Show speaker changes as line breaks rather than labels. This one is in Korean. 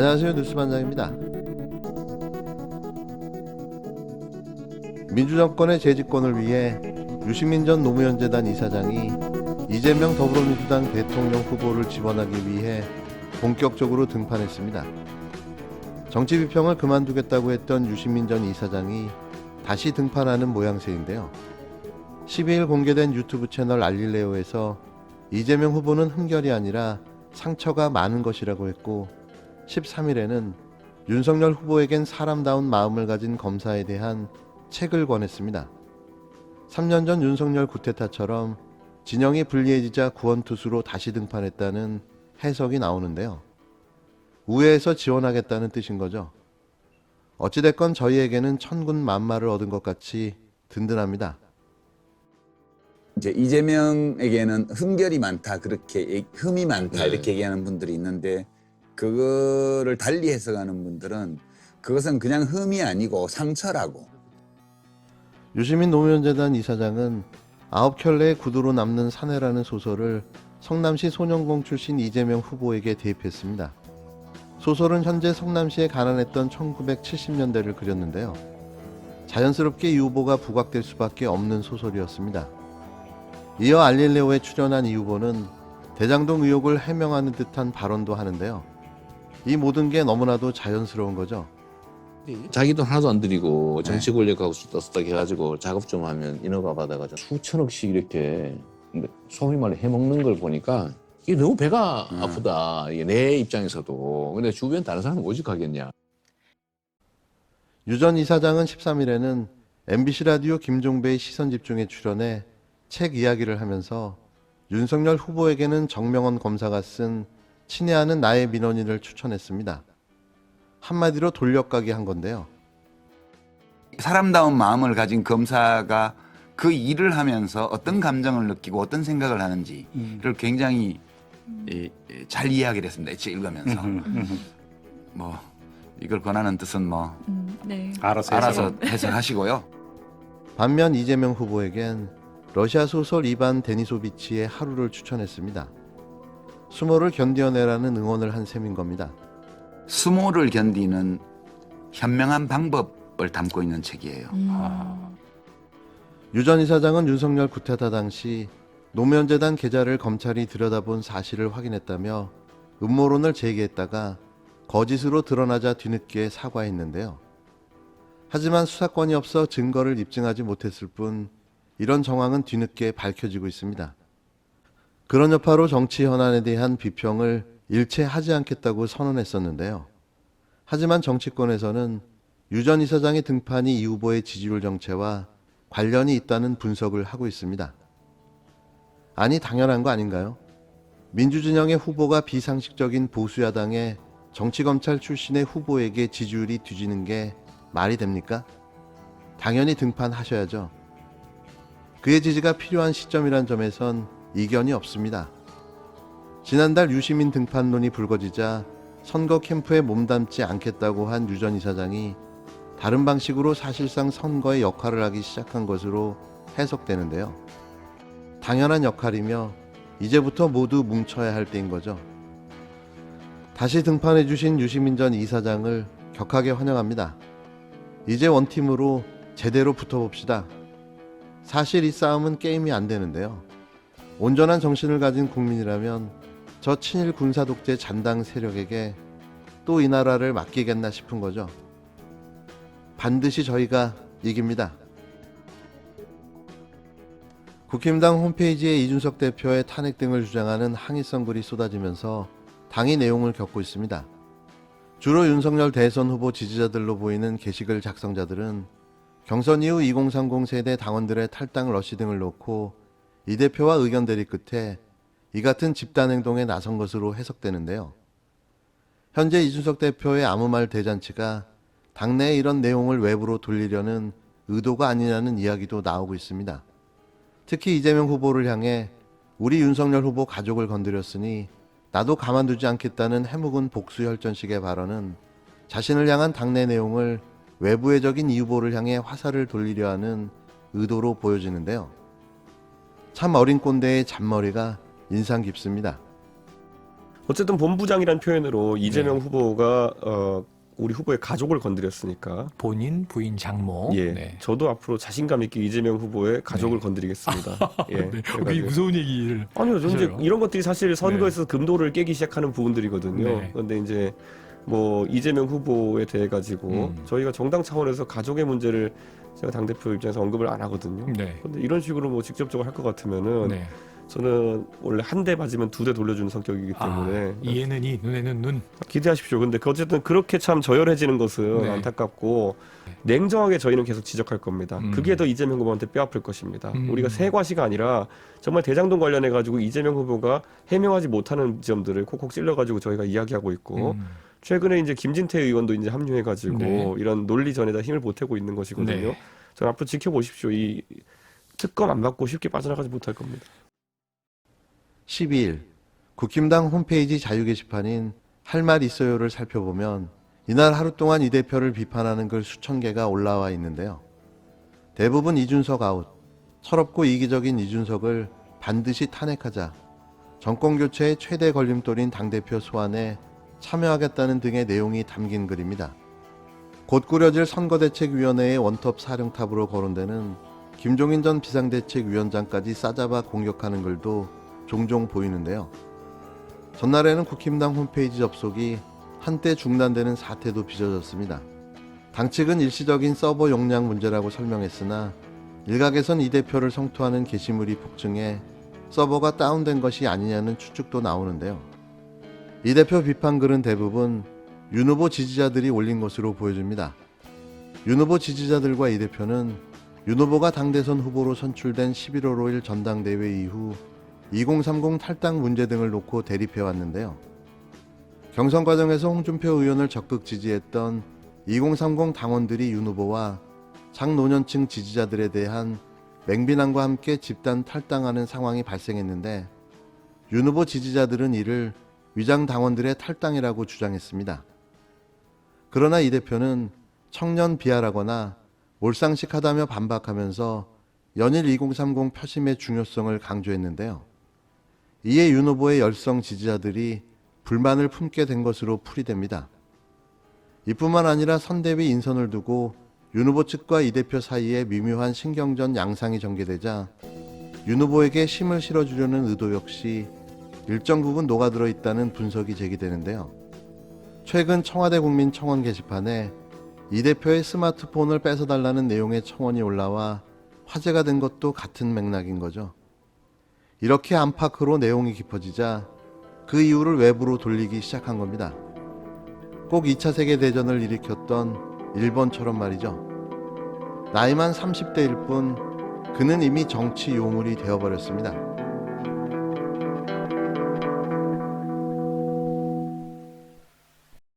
안녕하세요. 뉴스반장입니다. 민주정권의 재집권을 위해 유시민 전 노무현재단 이사장이 이재명 더불어민주당 대통령 후보를 지원하기 위해 본격적으로 등판했습니다. 정치 비평을 그만두겠다고 했던 유시민 전 이사장이 다시 등판하는 모양새인데요. 12일 공개된 유튜브 채널 알릴레오에서 이재명 후보는 흠결이 아니라 상처가 많은 것이라고 했고, 13일에는 윤석열 후보에겐 사람다운 마음을 가진 검사에 대한 책을 권했습니다. 3년 전 윤석열 쿠데타처럼 진영이 불리해지자 구원투수로 다시 등판했다는 해석이 나오는데요. 우회해서 지원하겠다는 뜻인 거죠. 어찌됐건 저희에게는 천군만마를 얻은 것 같이 든든합니다.
이제 이재명에게는 흠결이 많다, 그렇게 흠이 많다 이렇게 얘기하는 분들이 있는데, 그거를 달리 해석하는 분들은 그것은 그냥 흠이 아니고 상처라고.
유시민 노무현재단 이사장은 9켤레의 구두로 남는 사내라는 소설을 성남시 소년공 출신 이재명 후보에게 대입했습니다. 소설은 현재 성남시에 가난했던 1970년대를 그렸는데요. 자연스럽게 이 후보가 부각될 수밖에 없는 소설이었습니다. 이어 알릴레오에 출연한 이 후보는 대장동 의혹을 해명하는 듯한 발언도 하는데요. 이 모든 게 너무나도 자연스러운 거죠.
자기 돈 하나도 안 들이고 정치 권력하고 수다수다 해가지고 작업 좀 하면 인허가 받아가지고 수천억씩 이렇게 소위 말해 해먹는 걸 보니까 이게 너무 배가 아프다. 이게 내 입장에서도. 근데 주변 다른 사람은 오직하겠냐.
유 전 이사장은 13일에는 MBC 라디오 김종배의 시선집중에 출연해 책 이야기를 하면서 윤석열 후보에게는 정명원 검사가 쓴 친애하는 나의 민원인을 추천했습니다. 한마디로 돌려가기 한 건데요.
사람다운 마음을 가진 검사가 그 일을 하면서 어떤 감정을 느끼고 어떤 생각을 하는지를 굉장히 잘 이해하게 됐습니다. 책 읽으면서. 뭐 이걸 권하는 뜻은 뭐
네.
알아서 해석하시고요.
반면 이재명 후보에겐 러시아 소설 이반 데니소비치의 하루를 추천했습니다. 수모를 견뎌내라는 응원을 한 셈인 겁니다.
수모를 견디는 현명한 방법을 담고 있는 책이에요.
유 전 이사장은 윤석열 쿠데타 당시 노무현재단 계좌를 검찰이 들여다본 사실을 확인했다며 음모론을 제기했다가 거짓으로 드러나자 뒤늦게 사과했는데요. 하지만 수사권이 없어 증거를 입증하지 못했을 뿐 이런 정황은 뒤늦게 밝혀지고 있습니다. 그런 여파로 정치 현안에 대한 비평을 일체 하지 않겠다고 선언했었는데요. 하지만 정치권에서는 유 전 이사장의 등판이 이 후보의 지지율 정체와 관련이 있다는 분석을 하고 있습니다. 아니, 당연한 거 아닌가요? 민주진영의 후보가 비상식적인 보수야당의 정치검찰 출신의 후보에게 지지율이 뒤지는 게 말이 됩니까? 당연히 등판하셔야죠. 그의 지지가 필요한 시점이란 점에선 이견이 없습니다. 지난달 유시민 등판론이 불거지자 선거 캠프에 몸담지 않겠다고 한 유 전 이사장이 다른 방식으로 사실상 선거의 역할을 하기 시작한 것으로 해석되는데요. 당연한 역할이며 이제부터 모두 뭉쳐야 할 때인 거죠. 다시 등판해 주신 유시민 전 이사장을 격하게 환영합니다. 이제 원팀으로 제대로 붙어봅시다. 사실 이 싸움은 게임이 안 되는데요. 온전한 정신을 가진 국민이라면 저 친일 군사 독재 잔당 세력에게 또 이 나라를 맡기겠나 싶은 거죠. 반드시 저희가 이깁니다. 국힘당 홈페이지에 이준석 대표의 탄핵 등을 주장하는 항의성 글이 쏟아지면서 당이 내용을 겪고 있습니다. 주로 윤석열 대선 후보 지지자들로 보이는 게시글 작성자들은 경선 이후 2030 세대 당원들의 탈당 러시 등을 놓고 이 대표와 의견 대립 끝에 이 같은 집단 행동에 나선 것으로 해석되는데요. 현재 이준석 대표의 아무 말 대잔치가 당내에 이런 내용을 외부로 돌리려는 의도가 아니냐는 이야기도 나오고 있습니다. 특히 이재명 후보를 향해 우리 윤석열 후보 가족을 건드렸으니 나도 가만두지 않겠다는 해묵은 복수혈전식의 발언은 자신을 향한 당내 내용을 외부의 적인 이 후보를 향해 화살을 돌리려 하는 의도로 보여지는데요. 참 어린 꼰대의 잔머리가 인상 깊습니다.
어쨌든 본부장이란 표현으로 이재명 후보가 우리 후보의 가족을 건드렸으니까
본인, 부인, 장모.
예,
네.
저도 앞으로 자신감 있게 이재명 후보의 가족을 건드리겠습니다. 예,
네.
그래가지고-
굉장히 무서운 얘기를.
아니요, 저는 이제
하셔요.
이런 것들이 사실 선거에서 금도를 깨기 시작하는 부분들이거든요.
네.
그런데 이제 뭐 이재명 후보에 대해 가지고 저희가 정당 차원에서 가족의 문제를 제가 당 대표 입장에서 언급을 안 하거든요.
네.
근데 이런 식으로 뭐 직접적으로 할 것 같으면은
네.
저는 원래 한 대 맞으면 두 대 돌려주는 성격이기 때문에
이에는 이, 눈에는 눈.
기대하십시오. 근데 어쨌든 그렇게 참 저열해지는 것은
네.
안타깝고 냉정하게 저희는 계속 지적할 겁니다. 그게 더 이재명 후보한테 뼈아플 것입니다. 우리가 세과시가 아니라 정말 대장동 관련해 가지고 이재명 후보가 해명하지 못하는 점들을 콕콕 찔러 가지고 저희가 이야기하고 있고 최근에 이제 김진태 의원도 이제 합류해 가지고
네.
이런 논리전에다 힘을 보태고 있는 것이거든요.
네.
저는 앞으로 지켜보십시오. 이 특검 안 받고 쉽게 빠져나가지 못할 겁니다.
12일 국힘당 홈페이지 자유 게시판인 할 말 있어요를 살펴보면 이날 하루 동안 이 대표를 비판하는 글 수천 개가 올라와 있는데요. 대부분 이준석 아웃, 철없고 이기적인 이준석을 반드시 탄핵하자, 정권교체의 최대 걸림돌인 당대표 소환에 참여하겠다는 등의 내용이 담긴 글입니다. 곧 꾸려질 선거대책위원회의 원톱 사령탑으로 거론되는 김종인 전 비상대책위원장까지 싸잡아 공격하는 글도 종종 보이는데요. 전날에는 국힘당 홈페이지 접속이 한때 중단되는 사태도 빚어졌습니다. 당 측은 일시적인 서버 용량 문제라고 설명했으나 일각에선 이 대표를 성토하는 게시물이 폭증해 서버가 다운된 것이 아니냐는 추측도 나오는데요. 이 대표 비판글은 대부분 윤 후보 지지자들이 올린 것으로 보여집니다. 윤 후보 지지자들과 이 대표는 윤 후보가 당대선 후보로 선출된 11월 5일 전당대회 이후 2030 탈당 문제 등을 놓고 대립해 왔는데요. 경선 과정에서 홍준표 의원을 적극 지지했던 2030 당원들이 윤 후보와 장노년층 지지자들에 대한 맹비난과 함께 집단 탈당하는 상황이 발생했는데 윤 후보 지지자들은 이를 위장 당원들의 탈당이라고 주장했습니다. 그러나 이 대표는 청년 비하라거나 몰상식하다며 반박하면서 연일 2030 표심의 중요성을 강조했는데요. 이에 윤 후보의 열성 지지자들이 불만을 품게 된 것으로 풀이됩니다. 이뿐만 아니라 선대위 인선을 두고 윤 후보 측과 이 대표 사이에 미묘한 신경전 양상이 전개되자 윤 후보에게 힘을 실어주려는 의도 역시 일정 부분 녹아들어 있다는 분석이 제기되는데요. 최근 청와대 국민청원 게시판에 이 대표의 스마트폰을 뺏어달라는 내용의 청원이 올라와 화제가 된 것도 같은 맥락인 거죠. 이렇게 안팎으로 내용이 깊어지자 그 이유를 외부로 돌리기 시작한 겁니다. 꼭 2차 세계대전을 일으켰던 일본처럼 말이죠. 나이만 30대일 뿐 그는 이미 정치 요물이 되어버렸습니다.